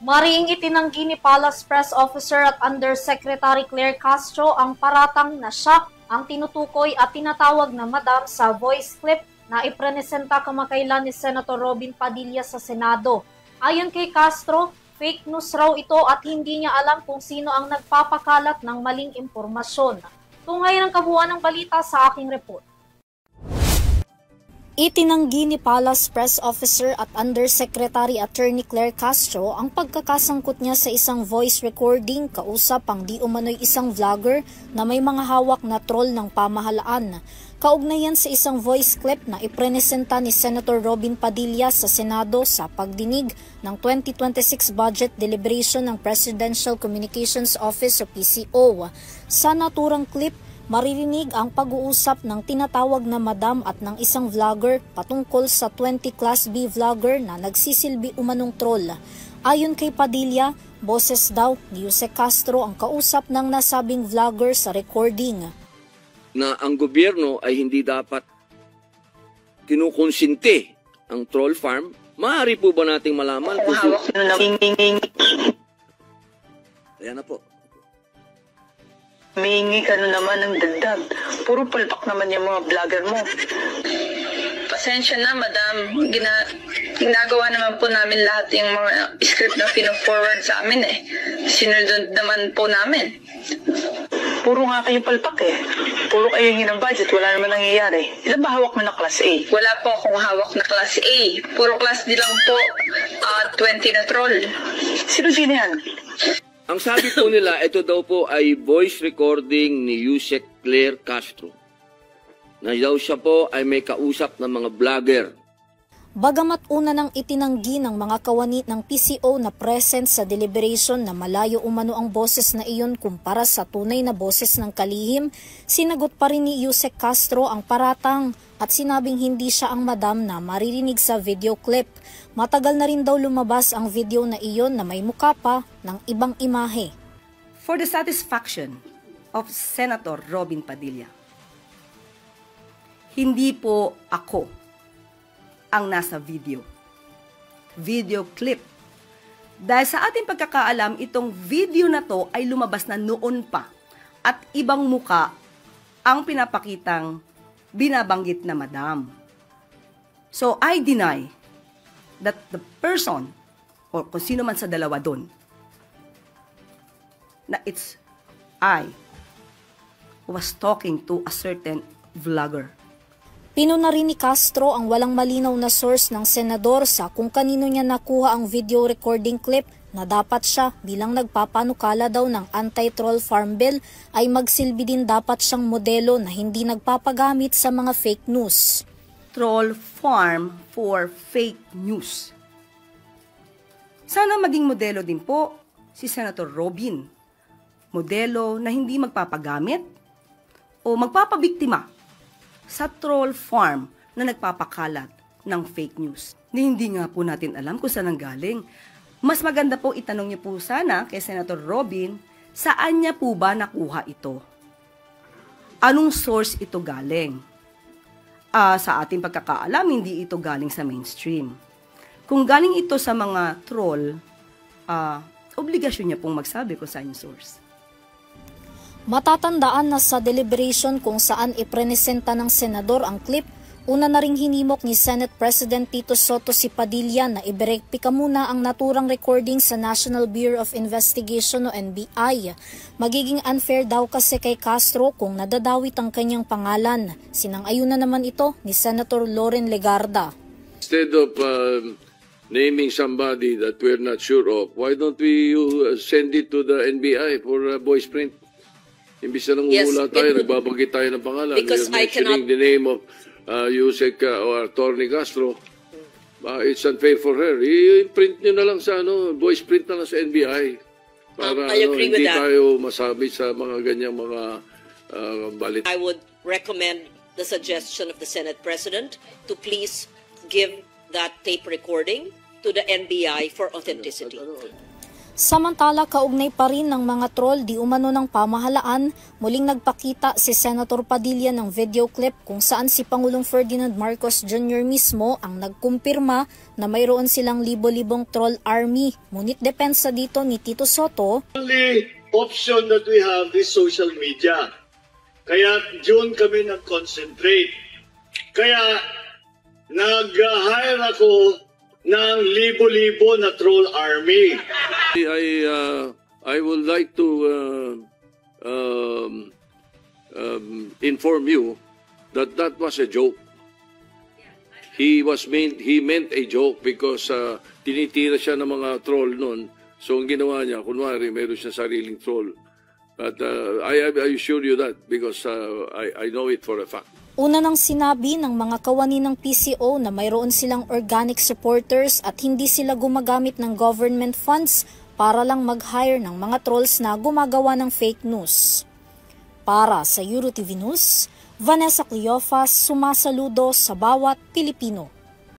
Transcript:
Mariing itinanggi ni Palace Press Officer at Undersecretary Claire Castro ang paratang na siya ang tinutukoy at tinatawag na madam sa voice clip na iprenesenta kamakailan ni Senator Robin Padilla sa Senado. Ayon kay Castro, fake news raw ito at hindi niya alam kung sino ang nagpapakalat ng maling impormasyon. Tungay ng kabuuan ng balita sa aking report. Itinanggi ni Palace Press Officer at Undersecretary Attorney Claire Castro ang pagkakasangkot niya sa isang voice recording kausap ang di umano'y isang vlogger na may mga hawak na troll ng pamahalaan. Kaugnayan sa isang voice clip na iprenesenta ni Senator Robin Padilla sa Senado sa pagdinig ng 2026 budget deliberation ng Presidential Communications Office o PCO. Sa naturang clip, maririnig ang pag-uusap ng tinatawag na madam at ng isang vlogger patungkol sa 20 Class B vlogger na nagsisilbi umanong troll. Ayon kay Padilla, boses daw ni Jose Castro ang kausap ng nasabing vlogger sa recording. Na ang gobyerno ay hindi dapat kinukonsinti ang troll farm. Maaari po ba nating malaman kung Ayan na po. Mihingi ka na naman ng dagdag. Puro palpak naman yung mga vlogger mo. Pasensya na, madam. Ginagawa naman po namin lahat yung mga script na pino-forward sa amin eh. Sinunod naman po namin. Puro nga kayo palpak eh. Puro kayo ng budget. Wala naman nangyayari. Ilan ba hawak mo na Class A? Wala po akong hawak na Class A. Puro Class D lang po. 20 na troll. Sino yan? Ang sabi po nila, ito daw po ay voice recording ni Jose Claire Castro. Na daw siya po ay may kausap ng mga vlogger. Bagamat una nang itinanggi ng mga kawani ng PCO na present sa deliberation na malayo umano ang boses na iyon kumpara sa tunay na boses ng kalihim, sinagot pa rin ni Jose Castro ang paratang at sinabing hindi siya ang madam na maririnig sa video clip. Matagal na rin daw lumabas ang video na iyon na may mukha pa ng ibang imahe. For the satisfaction of Senator Robin Padilla, hindi po ako ang nasa video clip. Dahil sa ating pagkakaalam, itong video na to ay lumabas na noon pa at ibang muka ang pinapakitang binabanggit na madam. So I deny that the person or kung sino man sa dalawa doon na it's I was talking to a certain vlogger. Pinuna rin ni Castro ang walang malinaw na source ng senador sa kung kanino niya nakuha ang video recording clip na dapat siya bilang nagpapanukala daw ng anti-troll farm bill ay magsilbi din dapat siyang modelo na hindi nagpapagamit sa mga fake news. Troll farm for fake news. Sana maging modelo din po si Senator Robin. Modelo na hindi magpapagamit o magpapabiktima sa troll farm na nagpapakalat ng fake news. Hindi nga po natin alam kung saan ang galing. Mas maganda po itanong niyo po sana kay Senator Robin, saan niya po ba nakuha ito? Anong source ito galing? Sa ating pagkakaalam, hindi ito galing sa mainstream. Kung galing ito sa mga troll, obligasyon niya pong magsabi kung saan yung source. Matatandaan na sa deliberation kung saan iprenesenta ng senador ang clip, una na ring hinimok ni Senate President Tito Soto si Padilla na iberepika muna ang naturang recording sa National Bureau of Investigation o NBI. Magiging unfair daw kasi kay Castro kung nadadawit ang kanyang pangalan. Sinang-ayunan naman ito ni Senator Loren Legarda. Instead of naming somebody that we're not sure of, why don't we send it to the NBI for voice print? Imbis na nangungula tayo, nagbabanggit tayo ng pangalan. Because I cannot... the name of Yusek or Attorney Castro, it's unfair for her. I-print nyo na lang sa voice print na lang sa NBI. Para hindi tayo masabi sa mga ganyang mga balit. I would recommend the suggestion of the Senate President to please give that tape recording to the NBI for authenticity. Samantala, kaugnay pa rin ng mga troll di umano ng pamahalaan, muling nagpakita si Senator Padilla ng video clip kung saan si Pangulong Ferdinand Marcos Jr. mismo ang nagkumpirma na mayroon silang libo-libong troll army. Ngunit depensa dito ni Tito Soto, only option that we have is social media. Kaya doon kami nag-concentrate. Kaya nag-hire ako ng libo-libo na troll army. I would like to inform you that that was a joke. He meant a joke because tinitira siya ng mga troll noon. So ang ginawa niya, kunwari mayroon siya sariling troll. But I assure you that because I know it for a fact. una nang sinabi ng mga kawani ng PCO na mayroon silang organic supporters at hindi sila gumagamit ng government funds para lang mag-hire ng mga trolls na gumagawa ng fake news. Para sa EuroTV News, Vanessa Cleofas, sumasaludo sa bawat Pilipino.